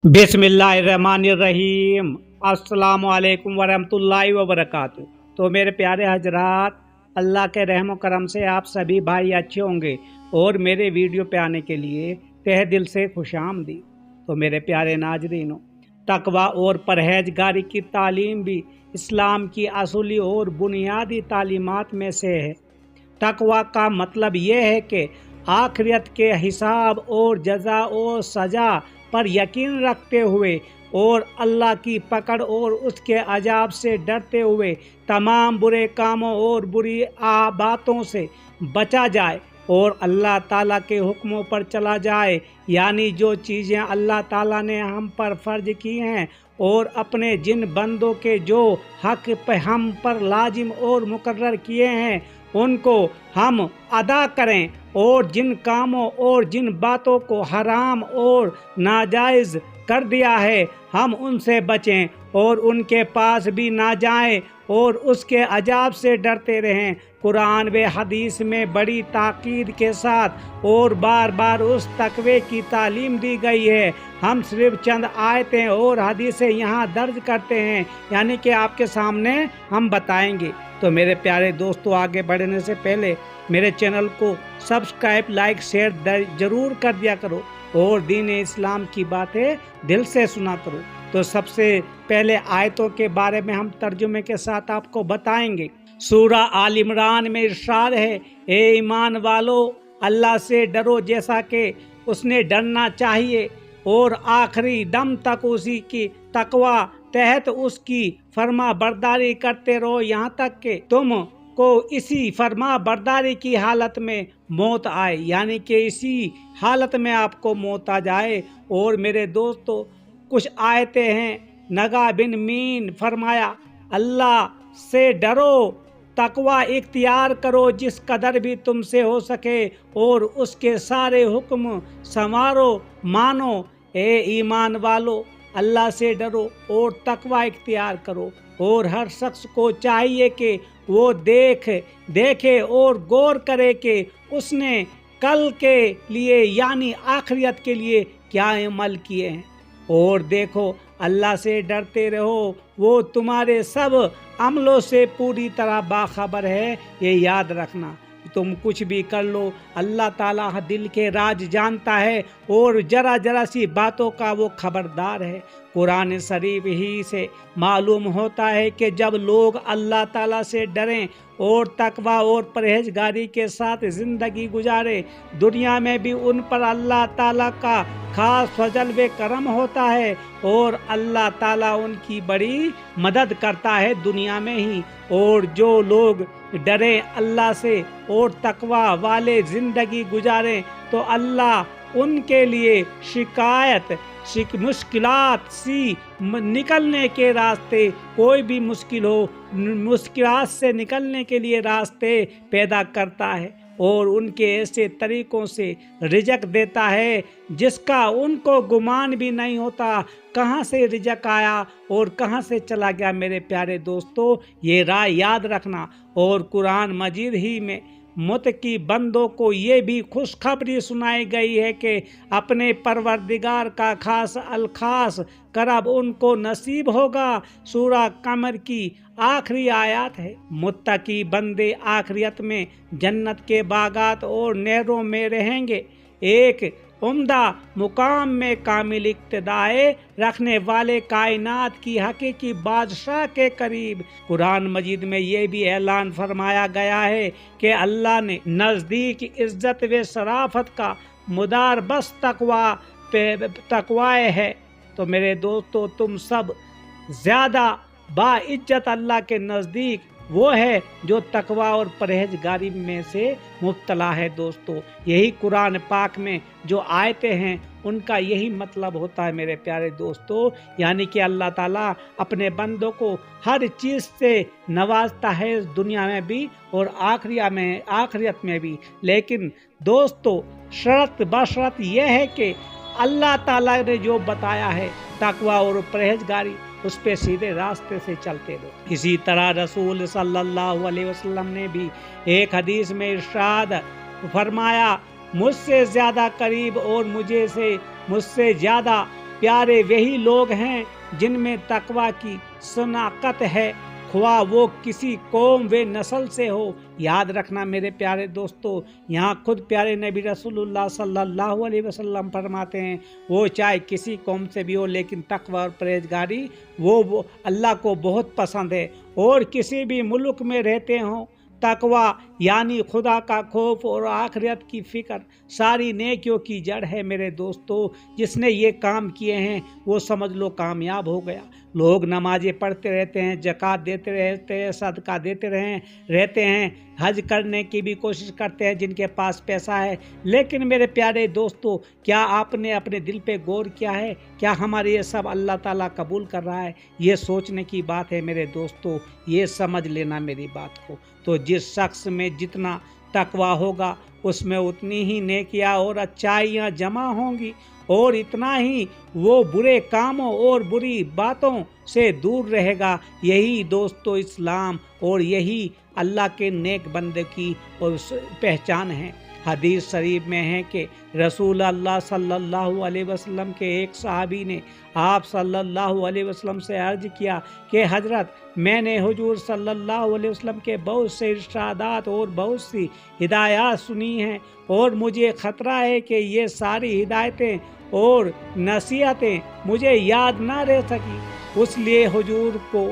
बिस्मिल्लाहिर्रहमानिर्रहीम। अस्सलामु अलैकुम वरहमतुल्लाहि वबरकातुहू। तो मेरे प्यारे हजरात, अल्लाह के रहम करम से आप सभी भाई अच्छे होंगे और मेरे वीडियो पे आने के लिए तहे दिल से खुशामदीद। तो मेरे प्यारे नाजरीनों, तकवा और परहेजगारी की तालीम भी इस्लाम की असली और बुनियादी तालीमात में से है। तकवा का मतलब ये है कि आखिरत के हिसाब और जजा और सजा पर यकीन रखते हुए और अल्लाह की पकड़ और उसके अजाब से डरते हुए तमाम बुरे कामों और बुरी बातों से बचा जाए और अल्लाह ताला के हुक्मों पर चला जाए। यानी जो चीज़ें अल्लाह ताला ने हम पर फ़र्ज की हैं और अपने जिन बंदों के जो हक़ पे हम पर लाजिम और मुकर्रर किए हैं उनको हम अदा करें, और जिन कामों और जिन बातों को हराम और नाजायज़ कर दिया है हम उनसे बचें और उनके पास भी ना जाएं और उसके अजाब से डरते रहें। कुरान व हदीस में बड़ी ताकीद के साथ और बार बार उस तकवे की तालीम दी गई है। हम सिर्फ चंद आयतें और हदीसें यहाँ दर्ज करते हैं, यानी कि आपके सामने हम बताएंगे। तो मेरे प्यारे दोस्तों, आगे बढ़ने से पहले मेरे चैनल को सब्सक्राइब, लाइक, शेयर ज़रूर कर दिया करो और दीन इस्लाम की बातें दिल से सुना करो। तो सबसे पहले आयतों के बारे में हम तर्जुमे के साथ आपको बताएंगे। सूरा आल इमरान में इरशाद है, ए ईमान वालो, अल्लाह से डरो जैसा कि उसने डरना चाहिए और आखिरी दम तक उसी की तकवा तहत उसकी फर्मा बरदारी करते रहो, यहाँ तक कि तुम को इसी फर्मा बरदारी की हालत में मौत आए, यानी कि इसी हालत में आपको मौत आ जाए। और मेरे दोस्तों, कुछ आयतें हैं। नगा बिन मीन फरमाया, अल्लाह से डरो, तकवा इख्तियार करो जिस कदर भी तुमसे हो सके और उसके सारे हुक्म संवारो मानो। ए ईमान वालो, अल्लाह से डरो और तकवा इख्तियार करो। और हर शख्स को चाहिए कि वो देखे और गौर करे कि उसने कल के लिए यानी आखिरत के लिए क्या अमल किए हैं। और देखो, अल्लाह से डरते रहो, वो तुम्हारे सब अमलों से पूरी तरह बाखबर है। ये याद रखना, तुम कुछ भी कर लो, अल्लाह ताला दिल के राज जानता है और जरा जरा सी बातों का वो खबरदार है। कुरान शरीफ ही से मालूम होता है कि जब लोग अल्लाह ताला से डरें और तकवा और परहेजगारी के साथ ज़िंदगी गुजारे, दुनिया में भी उन पर अल्लाह ताला का खास फजल व करम होता है और अल्लाह ताला उनकी बड़ी मदद करता है दुनिया में ही। और जो लोग डरें अल्लाह से और तकवा वाले ज़िंदगी गुजारें तो अल्लाह उनके लिए मुश्किलात सी निकलने के रास्ते, कोई भी मुश्किल हो, मुश्किलात से निकलने के लिए रास्ते पैदा करता है और उनके ऐसे तरीक़ों से रिज़्क़ देता है जिसका उनको गुमान भी नहीं होता कहाँ से रिज़्क़ आया और कहाँ से चला गया। मेरे प्यारे दोस्तों, ये राय याद रखना। और कुरान मजीद ही में मुत्तकी बंदों को ये भी खुशखबरी सुनाई गई है कि अपने परवरदिगार का खास करब उनको नसीब होगा। सूरा कमर की आखिरी आयत है। मुत्तकी बंदे आखिरत में जन्नत के बागात और नहरों में रहेंगे, एक उम्दा मुकाम में कामिल इक्तदाए रखने वाले कायनात की हकीकी बादशाह के करीब। कुरान मजीद में ये भी ऐलान फरमाया गया है कि अल्लाह ने नज़दीक इज़्ज़त व शराफत का मुदार बस तकवाए है। तो मेरे दोस्तों, तुम सब ज़्यादा बाइज्जत अल्लाह के नज़दीक वो है जो तकवा और परहेजगारी में से मुब्तला है। दोस्तों, यही कुरान पाक में जो आयतें हैं उनका यही मतलब होता है मेरे प्यारे दोस्तों, यानी कि अल्लाह ताला अपने बंदों को हर चीज़ से नवाजता है, इस दुनिया में भी और आखिरत में भी। लेकिन दोस्तों, शर्त बशर्त यह है कि अल्लाह ताला ने जो बताया है तकवा और परहेजगारी, उस पे सीधे रास्ते से चलते रहो। इसी तरह रसूल सल्लल्लाहु अलैहि वसल्लम ने भी एक हदीस में इरशाद फरमाया, मुझसे ज़्यादा करीब और मुझसे ज़्यादा प्यारे वही लोग हैं जिनमें तकवा की शनाख्त है, ख्वाह वो किसी कौम व नस्ल से हो। याद रखना मेरे प्यारे दोस्तों, यहाँ खुद प्यारे नबी रसूलुल्लाह सल्लल्लाहु अलैहि वसल्लम फरमाते हैं, वो चाहे किसी कौम से भी हो, लेकिन तकवा और परहेजगारी वो अल्लाह को बहुत पसंद है। और किसी भी मुल्क में रहते हों, तकवा यानी खुदा का खौफ और आखिरत की फ़िक्र सारी नेकियों की जड़ है मेरे दोस्तों। जिसने ये काम किए हैं वो समझ लो कामयाब हो गया। लोग नमाज़ें पढ़ते रहते हैं, ज़कात देते रहते हैं, सदका देते रहते हैं, हज करने की भी कोशिश करते हैं जिनके पास पैसा है। लेकिन मेरे प्यारे दोस्तों, क्या आपने अपने दिल पे गौर किया है? क्या हमारे ये सब अल्लाह ताला कबूल कर रहा है? ये सोचने की बात है मेरे दोस्तों, ये समझ लेना मेरी बात को। तो जिस शख्स में जितना तकवा होगा उसमें उतनी ही नेकियां और अच्छाइयाँ जमा होंगी, और इतना ही वो बुरे कामों और बुरी बातों से दूर रहेगा। यही दोस्तों इस्लाम और यही अल्लाह के नेक बंदे की और पहचान है। हदीस शरीफ में है कि रसूल अल्लाह सल्लल्लाहु अलैहि वसल्लम के एक सहाबी ने आप सल्लल्लाहु अलैहि वसल्लम से अर्ज किया कि हजरत, मैंने हुजूर सल्लल्लाहु अलैहि वसल्लम के बहुत से इरशादात और बहुत सी हिदायत सुनी हैं, और मुझे ख़तरा है कि ये सारी हिदायतें और नसीहतें मुझे याद ना रह सकी। उसलिए हुजूर को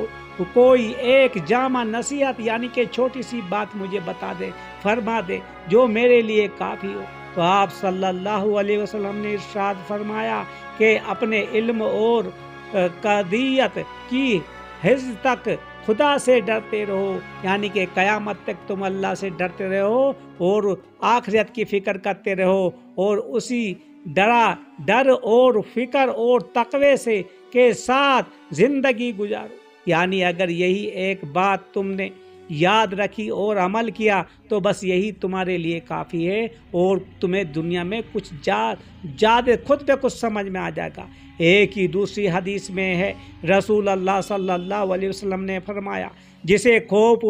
कोई एक जामा नसीहत यानी कि छोटी सी बात मुझे बता दे, फरमा दे, जो मेरे लिए काफ़ी हो। तो आप सल्लल्लाहु अलैहि वसल्लम ने इरशाद फरमाया कि अपने इल्म और कदियत की हिफ्ज़ तक खुदा से डरते रहो, यानी कि क़यामत तक तुम अल्लाह से डरते रहो और आखिरत की फ़िक्र करते रहो, और उसी डर और फ़िक्र और तक़वे से के साथ ज़िंदगी गुजारो। यानी अगर यही एक बात तुमने याद रखी और अमल किया तो बस यही तुम्हारे लिए काफ़ी है, और तुम्हें दुनिया में कुछ ज़्यादा खुद पे कुछ समझ में आ जाएगा। एक ही दूसरी हदीस में है, रसूल अल्लाह सल्लल्लाहु अलैहि वसल्लम ने फरमाया, जिसे खौफ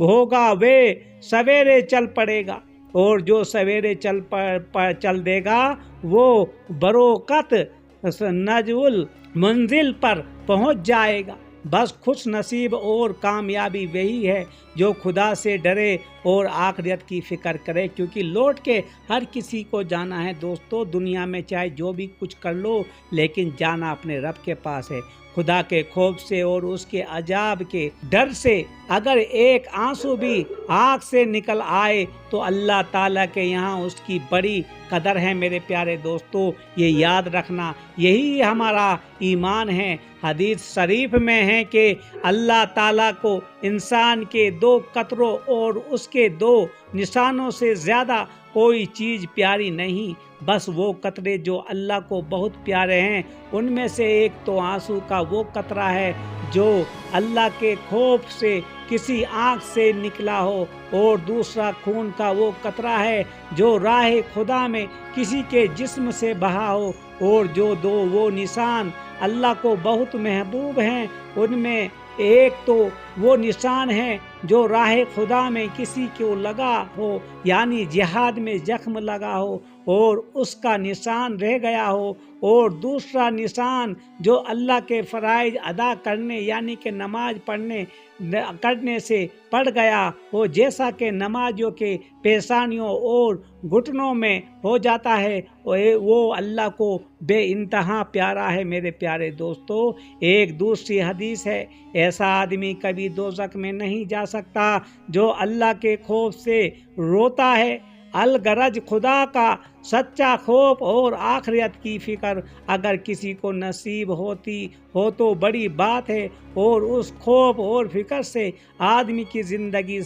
होगा वे सवेरे चल पड़ेगा, और जो सवेरे चल देगा वो बरोकत नजउल मंजिल पर पहुंच जाएगा। बस खुश नसीब और कामयाबी वही है जो खुदा से डरे और आखिरत की फ़िक्र करे, क्योंकि लौट के हर किसी को जाना है दोस्तों। दुनिया में चाहे जो भी कुछ कर लो, लेकिन जाना अपने रब के पास है। खुदा के खौफ से और उसके अजाब के डर से अगर एक आंसू भी आँख से निकल आए तो अल्लाह ताला के यहाँ उसकी बड़ी कदर है मेरे प्यारे दोस्तों। ये याद रखना, यही हमारा ईमान है। हदीस शरीफ में है कि अल्लाह ताला को इंसान के 2 कतरों और उसके 2 निशानों से ज़्यादा कोई चीज़ प्यारी नहीं। बस वो कतरे जो अल्लाह को बहुत प्यारे हैं, उनमें से एक तो आंसू का वो कतरा है जो अल्लाह के खौफ से किसी आँख से निकला हो, और दूसरा खून का वो कतरा है जो राह खुदा में किसी के जिस्म से बहा हो। और जो 2 वो निशान अल्लाह को बहुत महबूब हैं, उनमें एक तो वो निशान है जो राह खुदा में किसी को लगा हो, यानी जिहाद में जख्म लगा हो और उसका निशान रह गया हो, और दूसरा निशान जो अल्लाह के फ़राइज़ अदा करने यानी कि नमाज करने से पड़ गया हो, जैसा कि नमाजियों के पेशानियों और घुटनों में हो जाता है, वो अल्लाह को बेइंतहा प्यारा है मेरे प्यारे दोस्तों। एक दूसरी हदीस है, ऐसा आदमी कभी दोज़ख में नहीं जा सकता जो अल्लाह के खौफ से रोता है। अलगरज खुदा का सच्चा खौफ और आखिरत की फ़िक्र अगर किसी को नसीब होती हो तो बड़ी बात है, और उस खौफ और फ़िक्र से आदमी की ज़िंदगी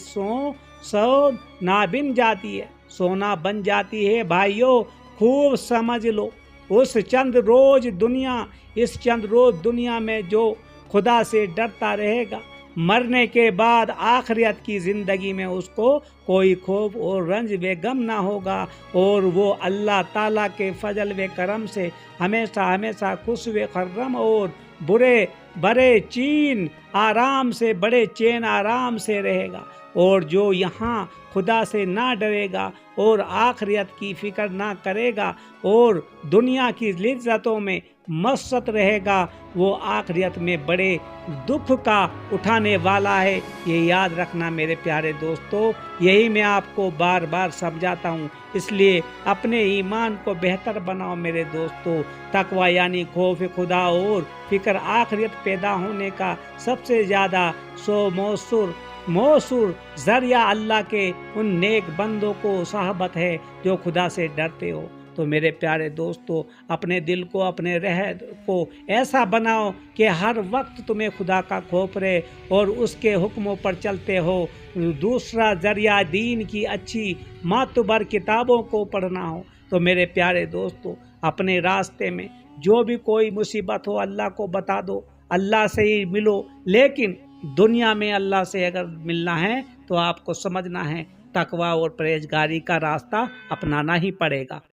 सोना बन जाती है। भाइयों खूब समझ लो, इस चंद रोज़ दुनिया में जो खुदा से डरता रहेगा, मरने के बाद आखिरत की ज़िंदगी में उसको कोई खौफ और रंज व गम ना होगा, और वो अल्लाह ताला के फजल व करम से हमेशा खुश व खर्रम और बड़े चैन आराम से रहेगा। और जो यहाँ खुदा से ना डरेगा और आखिरत की फ़िक्र ना करेगा और दुनिया की लिज़्ज़तों में मसत रहेगा वो आखिरत में बड़े दुख का उठाने वाला है। ये याद रखना मेरे प्यारे दोस्तों, यही मैं आपको बार बार समझाता हूँ। इसलिए अपने ईमान को बेहतर बनाओ मेरे दोस्तों। तकवा यानी खौफ खुदा और फिक्र आखिरत पैदा होने का सबसे ज़्यादा मौसूर जरिया अल्लाह के उन नेक बंदों को सहबत है जो खुदा से डरते हो। तो मेरे प्यारे दोस्तों, अपने दिल को, अपने रह को ऐसा बनाओ कि हर वक्त तुम्हें खुदा का खौफ रहे और उसके हुक्मों पर चलते हो। दूसरा जरिया दीन की अच्छी मातबर किताबों को पढ़ना हो। तो मेरे प्यारे दोस्तों, अपने रास्ते में जो भी कोई मुसीबत हो अल्लाह को बता दो, अल्लाह से ही मिलो। लेकिन दुनिया में अल्लाह से अगर मिलना है तो आपको समझना है तकवा और परहेजगारी का रास्ता अपनाना ही पड़ेगा।